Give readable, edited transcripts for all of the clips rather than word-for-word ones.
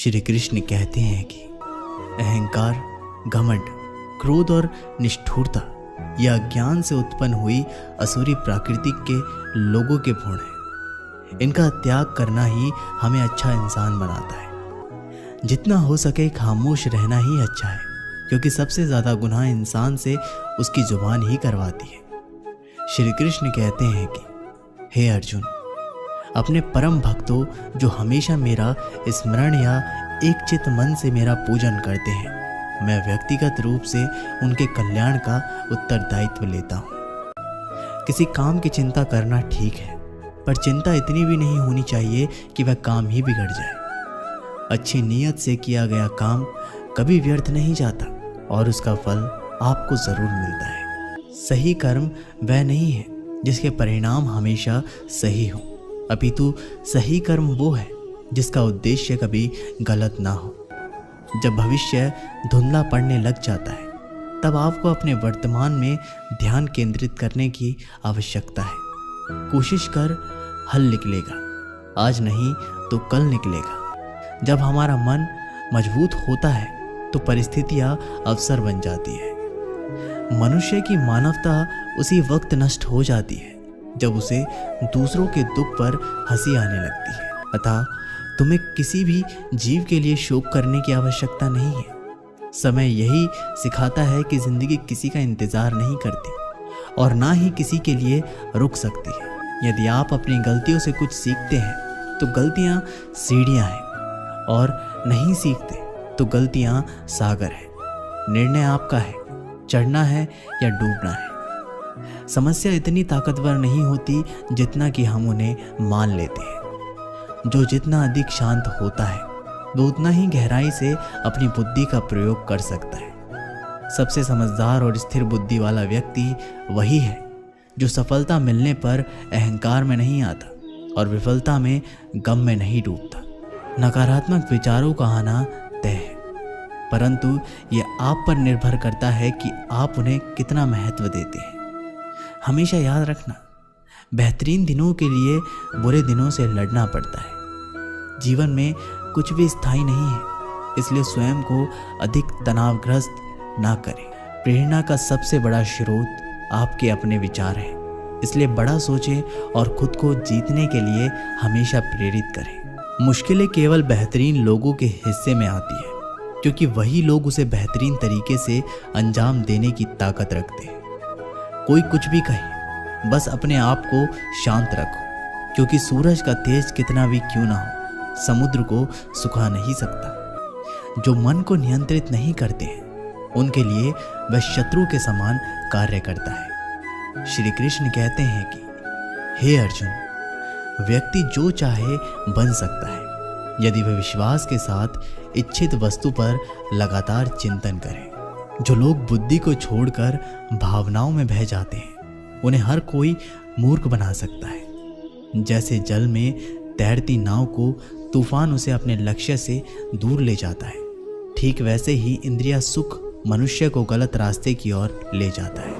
श्री कृष्ण कहते हैं कि अहंकार, घमंड, क्रोध और निष्ठुरता यह अज्ञान से उत्पन्न हुई असुरी प्रकृति के लोगों के गुण हैं। इनका त्याग करना ही हमें अच्छा इंसान बनाता है। जितना हो सके खामोश रहना ही अच्छा है, क्योंकि सबसे ज्यादा गुनाह इंसान से उसकी जुबान ही करवाती है। श्री कृष्ण कहते हैं कि हे अर्जुन, अपने परम भक्तों जो हमेशा मेरा स्मरण या एक चित्त मन से मेरा पूजन करते हैं, मैं व्यक्तिगत रूप से उनके कल्याण का उत्तरदायित्व लेता हूँ। किसी काम की चिंता करना ठीक है, पर चिंता इतनी भी नहीं होनी चाहिए कि वह काम ही बिगड़ जाए। अच्छी नीयत से किया गया काम कभी व्यर्थ नहीं जाता और उसका फल आपको जरूर मिलता है। सही कर्म वह नहीं है जिसके परिणाम हमेशा सही हो, अपितु सही कर्म वो है जिसका उद्देश्य कभी गलत ना हो। जब भविष्य धुंधला पड़ने लग जाता है, तब आपको अपने वर्तमान में ध्यान केंद्रित करने की आवश्यकता है। कोशिश कर, हल निकलेगा। आज नहीं तो कल निकलेगा। जब हमारा मन मजबूत होता है तो परिस्थितियां अवसर बन जाती है। मनुष्य की मानवता उसी वक्त नष्ट हो जाती है जब उसे दूसरों के दुख पर हंसी आने लगती है। अतः तुम्हें किसी भी जीव के लिए शोक करने की आवश्यकता नहीं है। समय यही सिखाता है कि जिंदगी किसी का इंतजार नहीं करती और ना ही किसी के लिए रुक सकती है। यदि आप अपनी गलतियों से कुछ सीखते हैं तो गलतियां सीढ़ियां हैं, और नहीं सीखते तो गलतियां सागर है। निर्णय आपका है, चढ़ना है या डूबना है। समस्या इतनी ताकतवर नहीं होती जितना कि हम उन्हें मान लेते हैं। जो जितना अधिक शांत होता है वो उतना ही गहराई से अपनी बुद्धि का प्रयोग कर सकता है। सबसे समझदार और स्थिर बुद्धि वाला व्यक्ति वही है जो सफलता मिलने पर अहंकार में नहीं आता और विफलता में गम में नहीं डूबता। नकारात्मक विचारों का आना तय है, परंतु ये आप पर निर्भर करता है कि आप उन्हें कितना महत्व देते हैं। हमेशा याद रखना, बेहतरीन दिनों के लिए बुरे दिनों से लड़ना पड़ता है। जीवन में कुछ भी स्थायी नहीं है, इसलिए स्वयं को अधिक तनावग्रस्त ना करें। प्रेरणा का सबसे बड़ा स्रोत आपके अपने विचार हैं, इसलिए बड़ा सोचें और खुद को जीतने के लिए हमेशा प्रेरित करें। मुश्किलें केवल बेहतरीन लोगों के हिस्से में आती है, क्योंकि वही लोग उसे बेहतरीन तरीके से अंजाम देने की ताकत रखते हैं। कोई कुछ भी कहे, बस अपने आप को शांत रखो, क्योंकि सूरज का तेज कितना भी क्यों ना हो, समुद्र को सुखा नहीं सकता। जो मन को नियंत्रित नहीं करते हैं उनके लिए वह शत्रु के समान कार्य करता है। श्री कृष्ण कहते हैं कि हे अर्जुन, व्यक्ति जो चाहे बन सकता है यदि वह विश्वास के साथ इच्छित वस्तु पर लगातार चिंतन करे। जो लोग बुद्धि को छोड़कर भावनाओं में बह जाते हैं उन्हें हर कोई मूर्ख बना सकता है। जैसे जल में तैरती नाव को तूफान उसे अपने लक्ष्य से दूर ले जाता है, ठीक वैसे ही इंद्रिया सुख मनुष्य को गलत रास्ते की ओर ले जाता है।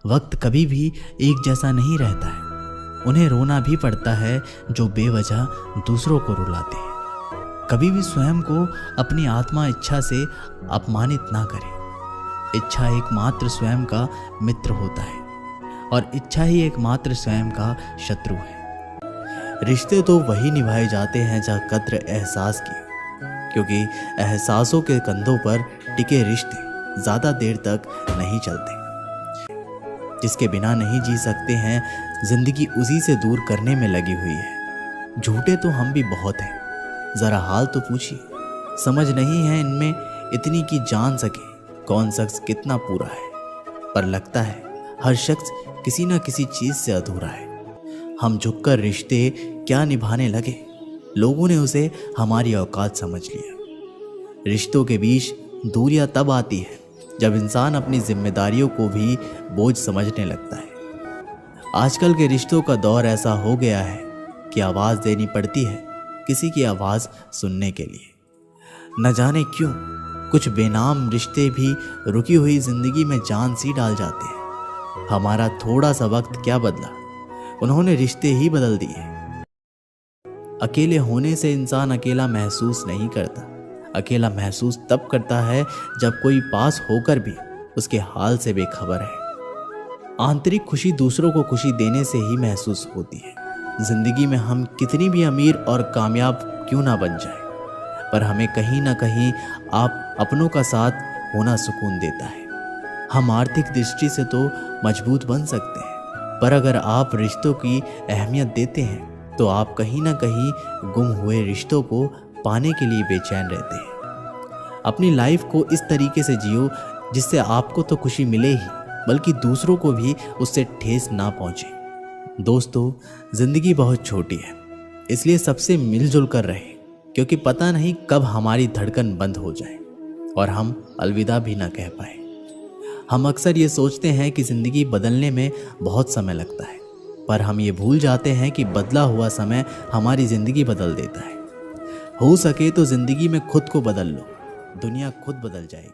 वक्त कभी भी एक जैसा नहीं रहता है। उन्हें रोना भी पड़ता है जो बेवजह दूसरों को रुलाते हैं। कभी भी स्वयं को अपनी आत्मा इच्छा से अपमानित ना करें। इच्छा एकमात्र स्वयं का मित्र होता है और इच्छा ही एकमात्र स्वयं का शत्रु है। रिश्ते तो वही निभाए जाते हैं जहाँ कद्र एहसास की, क्योंकि एहसासों के कंधों पर टिके रिश्ते ज्यादा देर तक नहीं चलते। जिसके बिना नहीं जी सकते हैं, जिंदगी उसी से दूर करने में लगी हुई है। झूठे तो हम भी बहुत हैं, जरा हाल तो पूछिए। समझ नहीं है इनमें इतनी कि जान सके कौन शख्स कितना पूरा है, पर लगता है हर शख्स किसी न किसी चीज से अधूरा है। हम झुककर रिश्ते क्या निभाने लगे, लोगों ने उसे हमारी औकात समझ लिया। रिश्तों के बीच दूरियां तब आती है जब इंसान अपनी जिम्मेदारियों को भी बोझ समझने लगता है। आजकल के रिश्तों का दौर ऐसा हो गया है कि आवाज देनी पड़ती है किसी की आवाज सुनने के लिए। न जाने क्यों कुछ बेनाम रिश्ते भी रुकी हुई जिंदगी में जान सी डाल जाते हैं। हमारा थोड़ा सा वक्त क्या बदला, उन्होंने रिश्ते ही बदल दिए। अकेले होने से इंसान अकेला महसूस नहीं करता, अकेला महसूस तब करता है जब कोई पास होकर भी उसके हाल से बेखबर है। आंतरिक खुशी दूसरों को खुशी देने से ही महसूस होती है। जिंदगी में हम कितनी भी अमीर और कामयाब क्यों ना बन जाए, पर हमें कहीं ना कहीं आप अपनों का साथ होना सुकून देता है। हम आर्थिक दृष्टि से तो मजबूत बन सकते हैं, पर अगर आप रिश्तों की अहमियत देते हैं तो आप कहीं ना कहीं गुम हुए रिश्तों को पाने के लिए बेचैन रहते हैं। अपनी लाइफ को इस तरीके से जियो जिससे आपको तो खुशी मिले ही, बल्कि दूसरों को भी उससे ठेस ना पहुंचे। दोस्तों, जिंदगी बहुत छोटी है, इसलिए सबसे मिलजुल कर रहे, क्योंकि पता नहीं कब हमारी धड़कन बंद हो जाए और हम अलविदा भी ना कह पाए। हम अक्सर ये सोचते हैं कि जिंदगी बदलने में बहुत समय लगता है, पर हम ये भूल जाते हैं कि बदला हुआ समय हमारी जिंदगी बदल देता है। हो सके तो जिंदगी में खुद को बदल लो, दुनिया खुद बदल जाएगी।